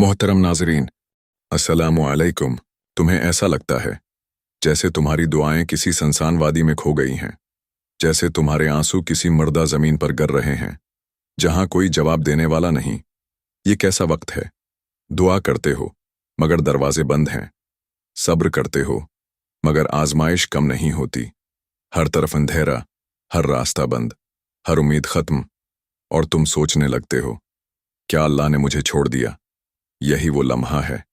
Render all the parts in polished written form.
मोहतरम नाजरीन, अस्सलामु अलैकुम। तुम्हें ऐसा लगता है जैसे तुम्हारी दुआएं किसी सुनसान वादी में खो गई हैं, जैसे तुम्हारे आंसू किसी मर्दा जमीन पर गिर रहे हैं जहां कोई जवाब देने वाला नहीं। ये कैसा वक्त है? दुआ करते हो मगर दरवाजे बंद हैं, सब्र करते हो मगर आजमाइश कम नहीं होती। हर तरफ अंधेरा, हर रास्ता बंद, हर उम्मीद खत्म, और तुम सोचने लगते हो, क्या अल्लाह ने मुझे छोड़ दिया? यही वो लम्हा है,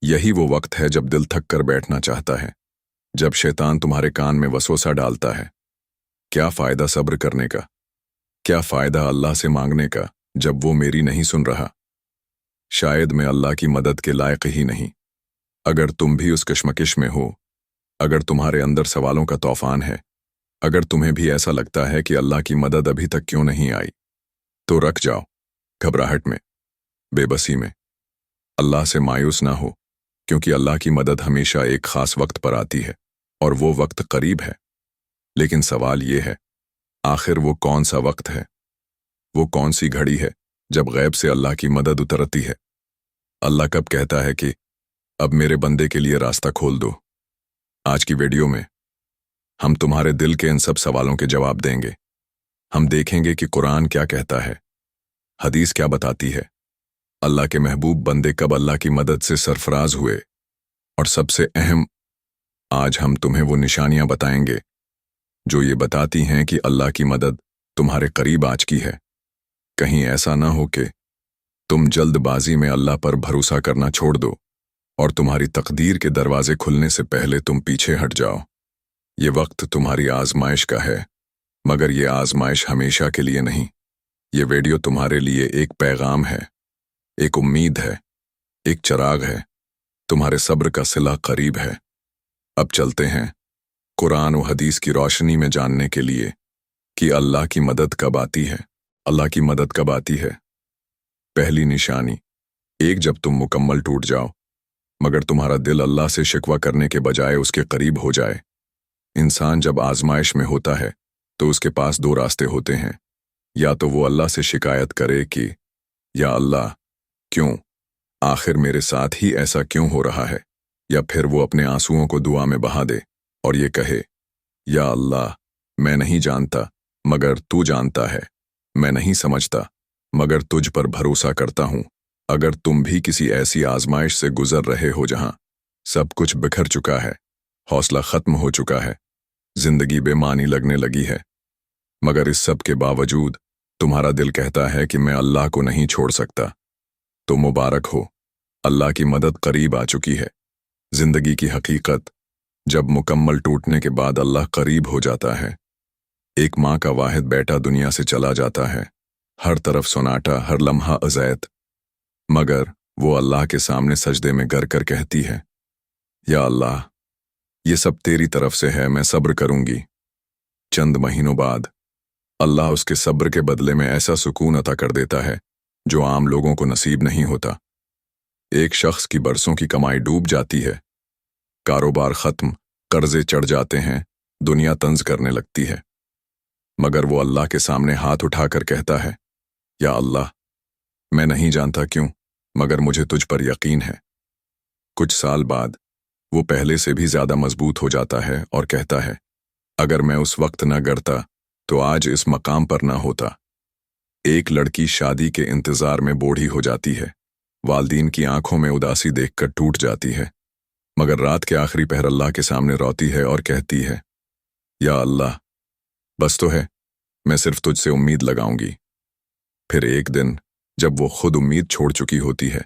यही वो वक्त है जब दिल थक कर बैठना चाहता है, जब शैतान तुम्हारे कान में वसवसा डालता है। क्या फायदा सब्र करने का? क्या फायदा अल्लाह से मांगने का जब वो मेरी नहीं सुन रहा? शायद मैं अल्लाह की मदद के लायक ही नहीं। अगर तुम भी उस कश्मकश में हो, अगर तुम्हारे अंदर सवालों का तूफान है, अगर तुम्हें भी ऐसा लगता है कि अल्लाह की मदद अभी तक क्यों नहीं आई, तो रख जाओ। घबराहट में, बेबसी में अल्लाह से मायूस ना हो, क्योंकि अल्लाह की मदद हमेशा एक खास वक्त पर आती है और वो वक्त करीब है। लेकिन सवाल ये है, आखिर वो कौन सा वक्त है? वो कौन सी घड़ी है जब गैब से अल्लाह की मदद उतरती है? अल्लाह कब कहता है कि अब मेरे बंदे के लिए रास्ता खोल दो? आज की वीडियो में हम तुम्हारे दिल के इन सब सवालों के जवाब देंगे। हम देखेंगे कि कुरान क्या कहता है, हदीस क्या बताती है, अल्लाह के महबूब बंदे कब अल्लाह की मदद से सरफराज हुए, और सबसे अहम, आज हम तुम्हें वो निशानियां बताएंगे जो ये बताती हैं कि अल्लाह की मदद तुम्हारे करीब आज की है। कहीं ऐसा ना हो कि तुम जल्दबाजी में अल्लाह पर भरोसा करना छोड़ दो और तुम्हारी तकदीर के दरवाजे खुलने से पहले तुम पीछे हट जाओ। ये वक्त तुम्हारी आजमाइश का है, मगर ये आजमाइश हमेशा के लिए नहीं। ये वीडियो तुम्हारे लिए एक पैगाम है, एक उम्मीद है, एक चिराग है। तुम्हारे सब्र का सिला करीब है। अब चलते हैं कुरान और हदीस की रोशनी में जानने के लिए कि अल्लाह की मदद कब आती है। अल्लाह की मदद कब आती है? पहली निशानी, एक, जब तुम मुकम्मल टूट जाओ मगर तुम्हारा दिल अल्लाह से शिकवा करने के बजाय उसके करीब हो जाए। इंसान जब आजमाइश में होता है तो उसके पास दो रास्ते होते हैं, या तो वो अल्लाह से शिकायत करे कि या अल्लाह क्यों, आखिर मेरे साथ ही ऐसा क्यों हो रहा है, या फिर वो अपने आंसुओं को दुआ में बहा दे और ये कहे, या अल्लाह मैं नहीं जानता मगर तू जानता है, मैं नहीं समझता मगर तुझ पर भरोसा करता हूं। अगर तुम भी किसी ऐसी आजमाइश से गुजर रहे हो जहां सब कुछ बिखर चुका है, हौसला खत्म हो चुका है, जिंदगी बेमानी लगने लगी है, मगर इस सब के बावजूद तुम्हारा दिल कहता है कि मैं अल्लाह को नहीं छोड़ सकता, तो मुबारक हो, अल्लाह की मदद करीब आ चुकी है। जिंदगी की हकीकत, जब मुकम्मल टूटने के बाद अल्लाह करीब हो जाता है। एक माँ का वाहिद बेटा दुनिया से चला जाता है, हर तरफ सुनाटा, हर लम्हा अज़ैत, मगर वो अल्लाह के सामने सजदे में गिर कर कहती है, या अल्लाह ये सब तेरी तरफ से है, मैं सब्र करूंगी। चंद महीनों बाद अल्लाह उसके सब्र के बदले में ऐसा सुकून अता कर देता है जो आम लोगों को नसीब नहीं होता। एक शख्स की बरसों की कमाई डूब जाती है, कारोबार खत्म, कर्जे चढ़ जाते हैं, दुनिया तंज करने लगती है, मगर वो अल्लाह के सामने हाथ उठाकर कहता है, या अल्लाह मैं नहीं जानता क्यों, मगर मुझे तुझ पर यकीन है। कुछ साल बाद वो पहले से भी ज्यादा मजबूत हो जाता है और कहता है, अगर मैं उस वक्त न गिरता तो आज इस मकाम पर न होता। एक लड़की शादी के इंतजार में बूढ़ी हो जाती है, वालदीन की आंखों में उदासी देखकर टूट जाती है, मगर रात के आखिरी पहर अल्लाह के सामने रोती है और कहती है, या अल्लाह बस तो है, मैं सिर्फ तुझसे उम्मीद लगाऊंगी। फिर एक दिन जब वो खुद उम्मीद छोड़ चुकी होती है,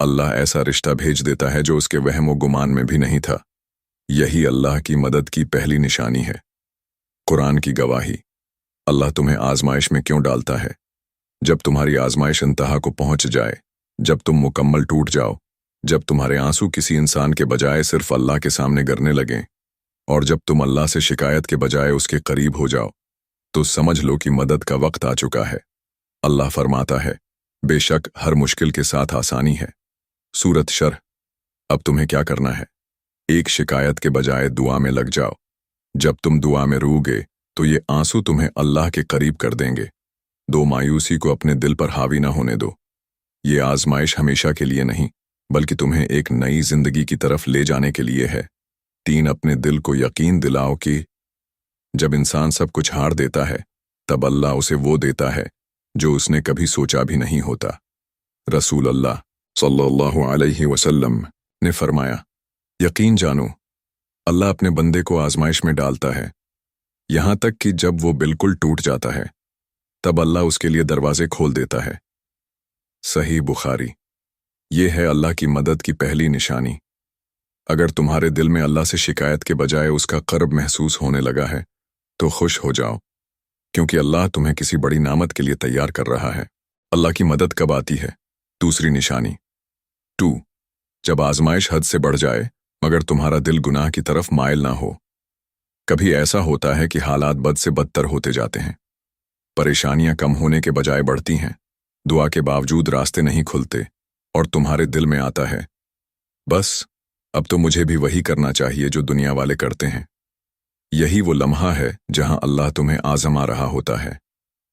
अल्लाह ऐसा रिश्ता भेज देता है जो उसके वहम व गुमान में भी नहीं था। यही अल्लाह की मदद की पहली निशानी है। कुरान की गवाही, अल्लाह तुम्हें आजमाइश में क्यों डालता है? जब तुम्हारी आजमाइश इंतहा को पहुंच जाए, जब तुम मुकम्मल टूट जाओ, जब तुम्हारे आंसू किसी इंसान के बजाय सिर्फ अल्लाह के सामने गिरने लगें, और जब तुम अल्लाह से शिकायत के बजाय उसके करीब हो जाओ, तो समझ लो कि मदद का वक्त आ चुका है। अल्लाह फरमाता है, बेशक हर मुश्किल के साथ आसानी है। सूरत शरह। अब तुम्हें क्या करना है? एक, शिकायत के बजाय दुआ में लग जाओ। जब तुम दुआ में रोगे तो ये आंसू तुम्हें अल्लाह के करीब कर देंगे। दो, मायूसी को अपने दिल पर हावी ना होने दो। ये आजमाइश हमेशा के लिए नहीं, बल्कि तुम्हें एक नई जिंदगी की तरफ ले जाने के लिए है। 3 अपने दिल को यकीन दिलाओ कि जब इंसान सब कुछ हार देता है, तब अल्लाह उसे वो देता है जो उसने कभी सोचा भी नहीं होता। रसूल अल्लाह सल्लल्लाहु अलैहि वसल्लम ने फरमाया, यकीन जानो, अल्लाह अपने बंदे को आजमाइश में डालता है, यहां तक कि जब वो बिल्कुल टूट जाता है, तब अल्लाह उसके लिए दरवाजे खोल देता है। सही बुखारी। ये है अल्लाह की मदद की पहली निशानी। अगर तुम्हारे दिल में अल्लाह से शिकायत के बजाय उसका कर्ब महसूस होने लगा है, तो खुश हो जाओ, क्योंकि अल्लाह तुम्हें किसी बड़ी नामत के लिए तैयार कर रहा है। अल्लाह की मदद कब आती है? दूसरी निशानी 2, जब आजमाइश हद से बढ़ जाए मगर तुम्हारा दिल गुनाह की तरफ माइल ना हो। कभी ऐसा होता है कि हालात बद से बदतर होते जाते हैं, परेशानियां कम होने के बजाय बढ़ती हैं, दुआ के बावजूद रास्ते नहीं खुलते, और तुम्हारे दिल में आता है, बस अब तो मुझे भी वही करना चाहिए जो दुनिया वाले करते हैं। यही वो लम्हा है जहां अल्लाह तुम्हें आजमा रहा होता है।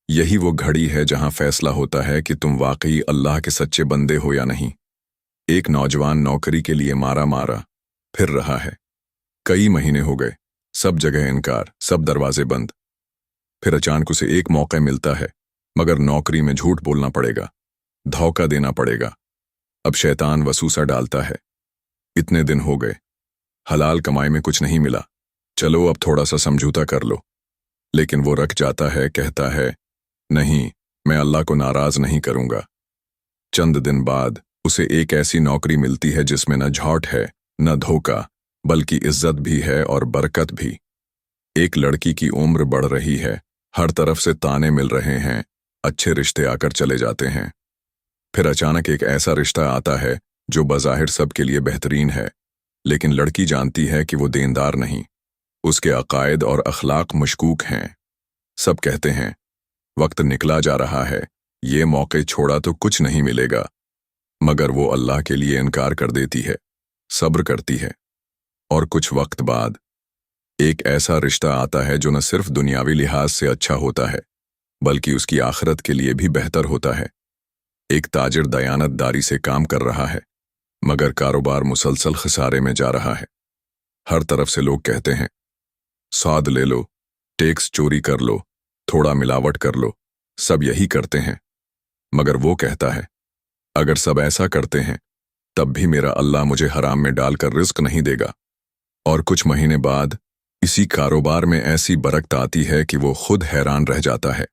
यही वो घड़ी है जहां फैसला होता है कि तुम वाकई अल्लाह के सच्चे बंदे हो या नहीं। एक नौजवान नौकरी के लिए मारा फिर रहा है। कई महीने हो गए, सब जगह इनकार, सब दरवाजे बंद। फिर अचानक उसे एक मौका मिलता है, मगर नौकरी में झूठ बोलना पड़ेगा, धोखा देना पड़ेगा। अब शैतान वसूसा डालता है, इतने दिन हो गए, हलाल कमाई में कुछ नहीं मिला, चलो अब थोड़ा सा समझौता कर लो। लेकिन वो रख जाता है, कहता है, नहीं, मैं अल्लाह को नाराज नहीं करूंगा। चंद दिन बाद उसे एक ऐसी नौकरी मिलती है जिसमें न झूठ है, न धोखा, बल्कि इज्जत भी है और बरकत भी। एक लड़की की उम्र बढ़ रही है, हर तरफ से ताने मिल रहे हैं, अच्छे रिश्ते आकर चले जाते हैं। फिर अचानक एक ऐसा रिश्ता आता है जो बज़ाहिर सबके लिए बेहतरीन है, लेकिन लड़की जानती है कि वो दीनदार नहीं, उसके अकायद और अखलाक मशकूक हैं। सब कहते हैं, वक्त निकला जा रहा है, ये मौके छोड़ा तो कुछ नहीं मिलेगा, मगर वो अल्लाह के लिए इनकार कर देती है, सब्र करती है। और कुछ वक्त बाद एक ऐसा रिश्ता आता है जो न सिर्फ दुनियावी लिहाज से अच्छा होता है, बल्कि उसकी आखिरत के लिए भी बेहतर होता है। एक ताजिर दयानतदारी से काम कर रहा है, मगर कारोबार मुसलसल खसारे में जा रहा है। हर तरफ से लोग कहते हैं, स्वाद ले लो, टैक्स चोरी कर लो, थोड़ा मिलावट कर लो, सब यही करते हैं। मगर वो कहता है, अगर सब ऐसा करते हैं, तब भी मेरा अल्लाह मुझे हराम में डालकर रिस्क नहीं देगा। और कुछ महीने बाद इसी कारोबार में ऐसी बरकत आती है कि वो खुद हैरान रह जाता है।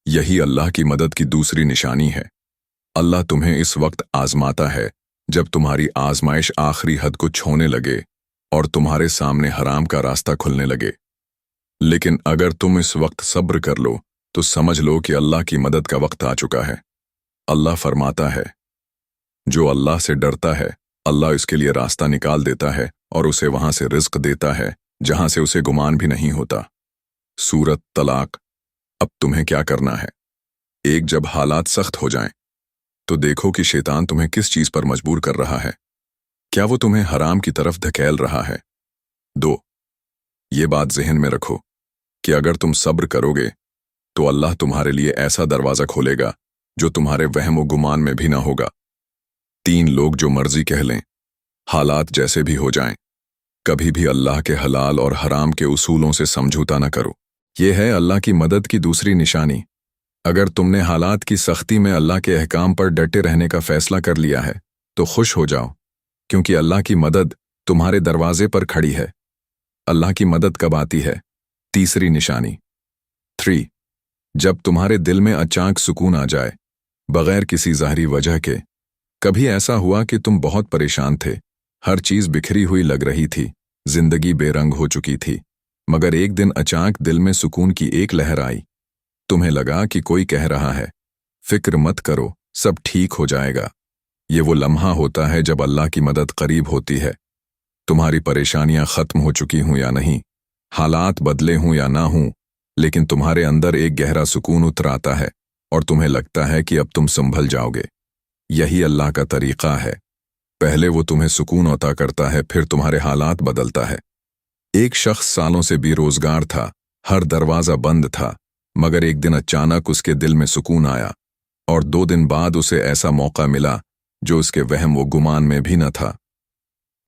यही अल्लाह की मदद की दूसरी निशानी है। अल्लाह तुम्हें इस वक्त आजमाता है जब तुम्हारी आजमाइश आखिरी हद को छूने लगे और तुम्हारे सामने हराम का रास्ता खुलने लगे। लेकिन अगर तुम इस वक्त सब्र कर लो तो समझ लो कि अल्लाह की मदद का वक्त आ चुका है। अल्लाह फरमाता है, जो अल्लाह से डरता है, अल्लाह इसके लिए रास्ता निकाल देता है और उसे वहां से रिज्क देता है जहां से उसे गुमान भी नहीं होता। सूरत तलाक। अब तुम्हें क्या करना है? एक, जब हालात सख्त हो जाएं, तो देखो कि शैतान तुम्हें किस चीज पर मजबूर कर रहा है। क्या वो तुम्हें हराम की तरफ धकेल रहा है? 2, ये बात ज़हन में रखो कि अगर तुम सब्र करोगे तो अल्लाह तुम्हारे लिए ऐसा दरवाज़ा खोलेगा जो तुम्हारे वहम व गुमान में भी ना होगा। 3, लोग जो मर्जी कह लें, हालात जैसे भी हो जाएं, कभी भी अल्लाह के हलाल और हराम के उसूलों से समझौता न करो। ये है अल्लाह की मदद की दूसरी निशानी। अगर तुमने हालात की सख्ती में अल्लाह के अहकाम पर डटे रहने का फैसला कर लिया है, तो खुश हो जाओ, क्योंकि अल्लाह की मदद तुम्हारे दरवाजे पर खड़ी है। अल्लाह की मदद कब आती है? तीसरी निशानी 3, जब तुम्हारे दिल में अचानक सुकून आ जाए, बगैर किसी ज़ाहिरी वजह के। कभी ऐसा हुआ कि तुम बहुत परेशान थे, हर चीज़ बिखरी हुई लग रही थी, जिंदगी बेरंग हो चुकी थी, मगर एक दिन अचानक दिल में सुकून की एक लहर आई। तुम्हें लगा कि कोई कह रहा है, फिक्र मत करो, सब ठीक हो जाएगा। ये वो लम्हा होता है जब अल्लाह की मदद करीब होती है। तुम्हारी परेशानियां खत्म हो चुकी हों या नहीं, हालात बदले हों या ना हों, लेकिन तुम्हारे अंदर एक गहरा सुकून उतर आता है और तुम्हें लगता है कि अब तुम संभल जाओगे। यही अल्लाह का तरीक़ा है। पहले वो तुम्हें सुकून अता करता है, फिर तुम्हारे हालात बदलता है। एक शख्स सालों से बेरोजगार था, हर दरवाज़ा बंद था, मगर एक दिन अचानक उसके दिल में सुकून आया और 2 दिन बाद उसे ऐसा मौका मिला जो उसके वहम व गुमान में भी न था।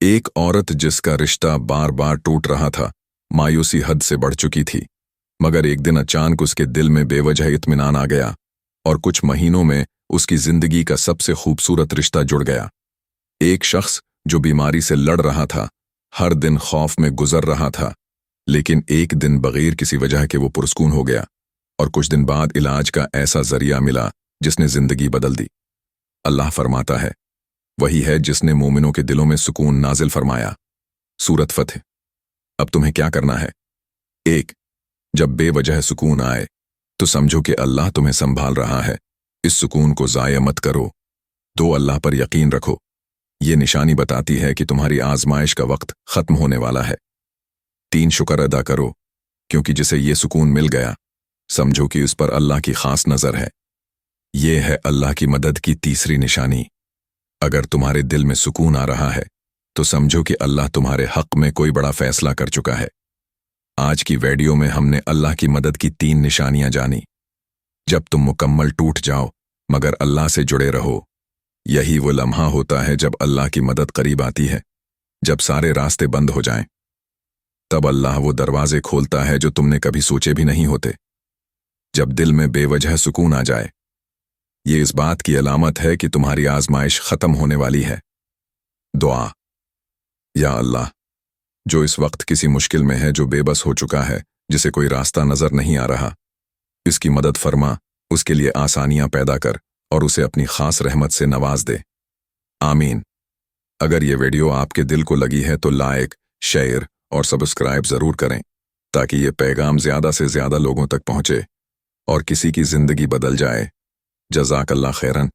एक औरत जिसका रिश्ता बार बार टूट रहा था, मायूसी हद से बढ़ चुकी थी, मगर एक दिन अचानक उसके दिल में बेवजह इत्मीनान आ गया और कुछ महीनों में उसकी जिंदगी का सबसे खूबसूरत रिश्ता जुड़ गया। एक शख्स जो बीमारी से लड़ रहा था, हर दिन खौफ में गुजर रहा था, लेकिन एक दिन बगैर किसी वजह के वो पुरस्कून हो गया और कुछ दिन बाद इलाज का ऐसा जरिया मिला जिसने जिंदगी बदल दी। अल्लाह फरमाता है, वही है जिसने मोमिनों के दिलों में सुकून नाजिल फरमाया। सूरत फतह। अब तुम्हें क्या करना है? 1. जब बेवजह सुकून आए तो समझो कि अल्लाह तुम्हें संभाल रहा है, इस सुकून को ज़ाया मत करो। 2. अल्लाह पर यकीन रखो, ये निशानी बताती है कि तुम्हारी आजमाइश का वक्त खत्म होने वाला है। 3. शुक्र अदा करो, क्योंकि जिसे ये सुकून मिल गया, समझो कि उस पर अल्लाह की खास नज़र है। ये है अल्लाह की मदद की तीसरी निशानी। अगर तुम्हारे दिल में सुकून आ रहा है तो समझो कि अल्लाह तुम्हारे हक में कोई बड़ा फैसला कर चुका है। आज की वीडियो में हमने अल्लाह की मदद की 3 निशानियां जानी। जब तुम मुकम्मल टूट जाओ मगर अल्लाह से जुड़े रहो, यही वो लम्हा होता है जब अल्लाह की मदद करीब आती है। जब सारे रास्ते बंद हो जाएं, तब अल्लाह वो दरवाजे खोलता है जो तुमने कभी सोचे भी नहीं होते। जब दिल में बेवजह सुकून आ जाए, ये इस बात की अलामत है कि तुम्हारी आजमाइश खत्म होने वाली है। दुआ। या अल्लाह, जो इस वक्त किसी मुश्किल में है, जो बेबस हो चुका है, जिसे कोई रास्ता नजर नहीं आ रहा, इसकी मदद फरमा, उसके लिए आसानियां पैदा कर और उसे अपनी खास रहमत से नवाज दे। आमीन। अगर ये वीडियो आपके दिल को लगी है तो लाइक, शेयर और सब्सक्राइब जरूर करें, ताकि ये पैगाम ज्यादा से ज्यादा लोगों तक पहुंचे और किसी की जिंदगी बदल जाए। जज़ाकल्लाह खैरन।